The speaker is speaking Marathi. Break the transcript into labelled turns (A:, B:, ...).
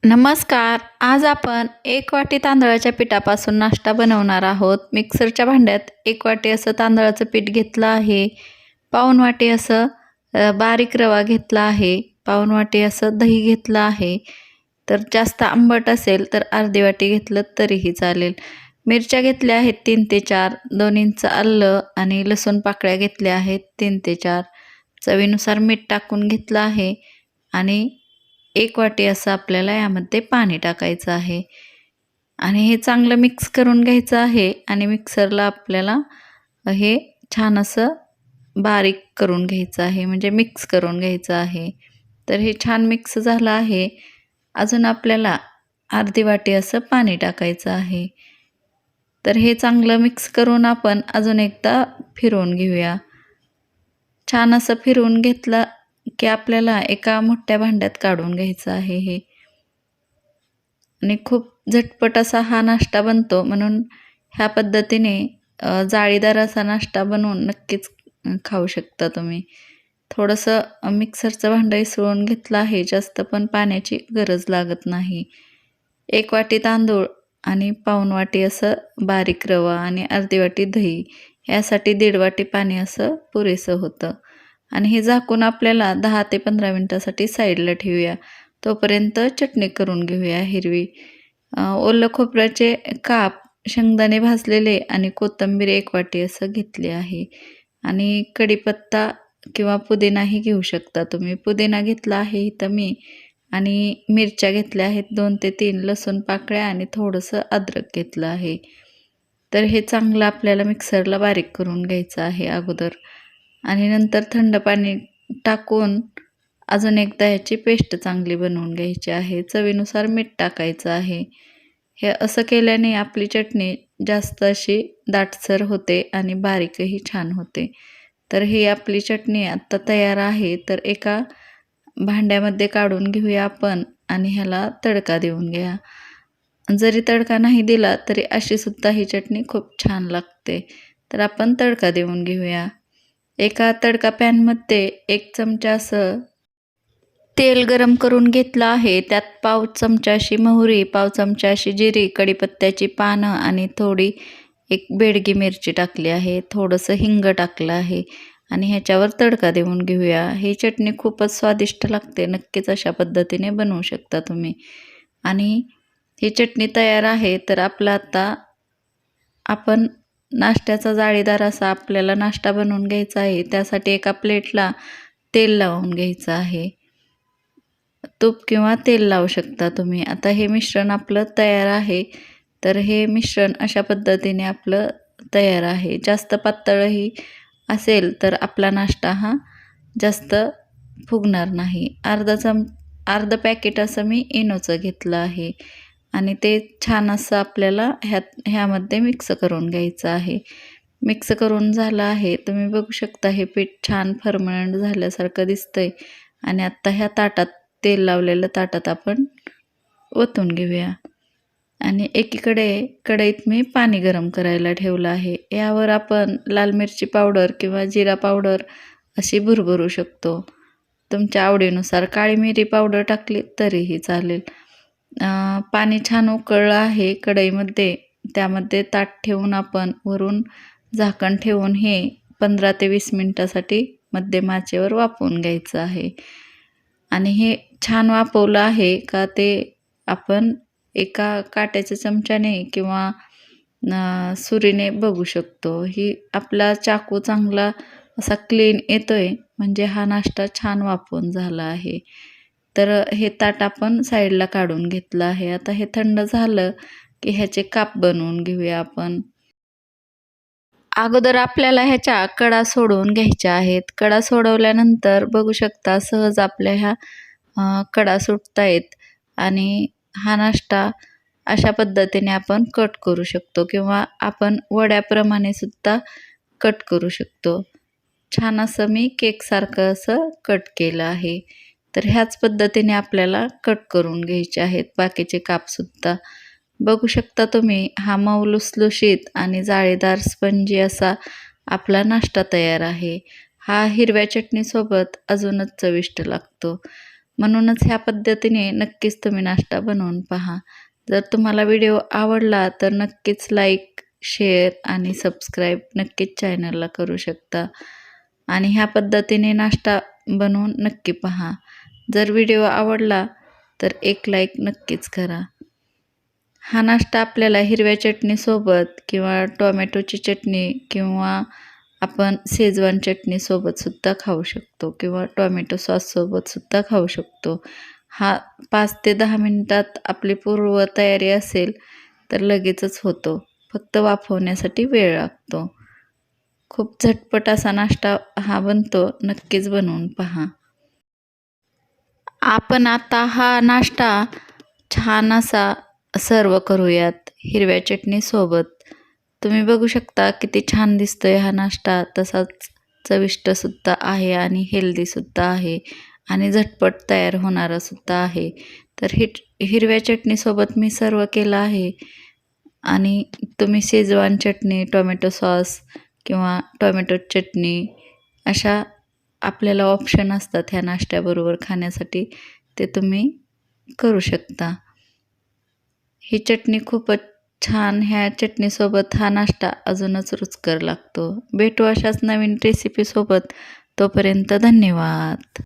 A: नमस्कार. आज आपण 1 वाटी तांदळाच्या पिठापासून नाश्ता बनवणार आहोत. मिक्सरच्या भांड्यात 1 वाटी असं तांदळाचं पीठ घेतलं आहे. पाऊण वाटी असं बारीक रवा घेतला आहे. पाऊण वाटी असं दही घेतलं आहे. तर जास्त आंबट असेल तर अर्धी वाटी घेतलं तरीही चालेल. मिरच्या घेतल्या आहेत 3 ते 4, 2 इंच आलं आणि लसूण पाकळ्या घेतल्या आहेत 3 ते 4. चवीनुसार मीठ टाकून घेतलं आहे आणि 1 वाटी असं आपल्याला यामध्ये पाणी टाकायचं आहे आणि हे चांगलं मिक्स करून घ्यायचं आहे आणि मिक्सरला आपल्याला हे छान असं बारीक करून घ्यायचं आहे, म्हणजे मिक्स करून घ्यायचं आहे. तर हे छान मिक्स झालं आहे. अजून आपल्याला अर्धी वाटी असं पाणी टाकायचं आहे. तर हे चांगलं मिक्स करून आपण अजून एकदा फिरवून घेऊया. छान असं फिरवून घेतलं की आपल्याला एका मोठ्या भांड्यात काढून घ्यायचं आहे हे. आणि खूप झटपट असा हा नाश्ता बनतो, म्हणून ह्या पद्धतीने जाळीदार असा नाश्ता बनवून नक्कीच खाऊ शकता तुम्ही. थोडंसं मिक्सरचं भांडं इसळून घेतलं आहे, जास्त पण पाण्याची गरज लागत नाही. 1 वाटी तांदूळ आणि पाऊण वाटी असं बारीक रवा आणि अर्धी वाटी दही, यासाठी 1.5 वाटी पाणी असं पुरेसं होतं. आणि हे झाकून आपल्याला 10 ते 15 मिनटासाठी साईडला ठेवूया. तोपर्यंत चटणी करून घेऊया हिरवी. ओलं खोबऱ्याचे काप, शेंगदाणे भाजलेले आणि कोथिंबीर 1 वाटी असं घेतले आहे. आणि कढीपत्ता किंवा पुदिनाही घेऊ शकता तुम्ही. पुदिना घेतला आहे इथं मी आणि मिरच्या घेतल्या आहेत 2 ते 3, लसूण पाकळ्या आणि थोडंसं अद्रक घेतलं आहे. तर हे चांगलं आपल्याला मिक्सरला बारीक करून घ्यायचं आहे अगोदर आणि नंतर थंड पाणी टाकून अजून एकदा ह्याची पेस्ट चांगली बनवून घ्यायची आहे. चवीनुसार मीठ टाकायचं आहे. हे असं केल्याने आपली चटणी जास्त अशी दाटसर होते आणि बारीकही छान होते. तर ही आपली चटणी आत्ता तयार आहे. तर एका भांड्यामध्ये काढून घेऊया आपण आणि ह्याला तडका देऊन घ्या. जरी तडका नाही दिला तरी अशी सुद्धा ही चटणी खूप छान लागते. तर आपण तडका देऊन घेऊया. एका तडका पॅनमध्ये 1 चमचा असं तेल गरम करून घेतलं आहे. त्यात पाव चमचा अशी मोहरी, पाव चमचा अशी जिरी, कढीपत्त्याची पानं आणि थोडी 1 बेडगी मिरची टाकली आहे. थोडंसं हिंग टाकलं आहे आणि ह्याच्यावर तडका देऊन घेऊया. ही चटणी खूपच स्वादिष्ट लागते. नक्कीच अशा पद्धतीने बनवू शकता तुम्ही. आणि ही चटणी तयार आहे. तर आपला आता आपण नाश्त्याचा जाळीदार असा आपल्याला नाश्ता बनवून घ्यायचा आहे. त्यासाठी एका प्लेटला तेल लावून घ्यायचं आहे. तूप किंवा तेल लावू शकता तुम्ही. आता हे मिश्रण आपलं तयार आहे. तर हे मिश्रण अशा पद्धतीने आपलं तयार आहे. जास्त पातळही असेल तर आपला नाश्ता हा जास्त फुगणार नाही. अर्ध पॅकेट असं मी इनोचं घेतलं आहे आणि ते छान असं आपल्याला ह्यामध्ये मिक्स करून घ्यायचं आहे. मिक्स करून झालं आहे. तुम्ही बघू शकता हे पीठ छान फर्मंट झाल्यासारखं दिसतंय आणि आत्ता ह्या ताटात, तेल लावलेलं ताटात आपण ओतून घेऊया. आणि एकीकडे कढईत मी पाणी गरम करायला ठेवलं आहे. यावर आपण लाल मिरची पावडर किंवा जिरा पावडर अशी भुरभरू शकतो. तुमच्या आवडीनुसार काळी मिरी पावडर टाकली तरीही चालेल. पाणी छान उकळलं आहे कढईमध्ये. त्यामध्ये ताट ठेवून आपण वरून झाकण ठेवून हे 15 ते 20 मिनटासाठी मध्यम आचेवर वाफवून घ्यायचं आहे. आणि हे छान वाफवलं आहे का ते आपण एका काट्याच्या चमच्याने किंवा सुरीने बघू शकतो. ही आपला चाकू चांगला असा क्लीन येतोय, म्हणजे हा नाश्ता छान वाफवून झाला आहे. तर हे ताट आपण साईडला काढून घेतलं आहे. आता हे थंड झालं की ह्याचे काप बनवून घेऊया आपण. अगोदर आपल्याला ह्याच्या कडा सोडवून घ्यायच्या आहेत. कडा सोडवल्यानंतर बघू शकता सहज आपल्या ह्या कडा सुटतायत आणि हा नाश्ता अशा पद्धतीने आपण कट करू शकतो किंवा आपण वड्याप्रमाणे सुद्धा कट करू शकतो. छान असं मी केकसारखं असं कट केलं आहे. तर ह्याच पद्धतीने आपल्याला कट करून घ्यायचे आहेत बाकीचे कापसुद्धा. बघू शकता तुम्ही हा मऊ लुसलुशीत आणि जाळीदार स्पंजी असा आपला नाश्ता तयार आहे. हा हिरव्या चटणीसोबत अजूनच चविष्ट लागतो. म्हणूनच ह्या पद्धतीने नक्कीच तुम्ही नाश्ता बनवून पहा. जर तुम्हाला व्हिडिओ आवडला तर नक्कीच लाईक, शेअर आणि सबस्क्राईब नक्कीच चॅनलला करू शकता. आणि ह्या पद्धतीने नाश्ता बनवून नक्की पहा. जर व्हिडिओ आवडला तर एक लाईक नक्कीच करा. हा नाश्ता आपल्याला हिरव्या चटणीसोबत किंवा टोमॅटोची चटणी किंवा आपण शेजवान चटणीसोबतसुद्धा खाऊ शकतो किंवा टोमॅटो सॉससोबतसुद्धा खाऊ शकतो. हा 5 ते 10 मिनिटात आपली पूर्वतयारी असेल तर लगेचच होतो. फक्त वाफवण्यासाठी वेळ लागतो. खूप झटपट असा नाश्ता हा बनतो. नक्कीच बनवून पहा. आपण आता हा नाश्ता छान असा सर्व करूयात हिरव्या चटणीसोबत. तुम्ही बघू शकता किती छान दिसतोय हा नाश्ता. तसाच चविष्टसुद्धा आहे आणि हेल्दीसुद्धा आहे आणि झटपट तयार होणारासुद्धा आहे. तर हिरव्या चटणीसोबत मी सर्व केलं आहे आणि तुम्ही शेजवान चटणी, टोमॅटो सॉस किंवा टोमॅटो चटणी अशा आपल्याला ऑप्शन असतात ह्या नाश्त्याबरोबर खाण्यासाठी, ते तुम्ही करू शकता. ही चटणी खूपच छान, ह्या चटणीसोबत हा नाश्ता अजूनच रुचकर लागतो. भेटू अशाच नवीन रेसिपीसोबत. तोपर्यंत धन्यवाद.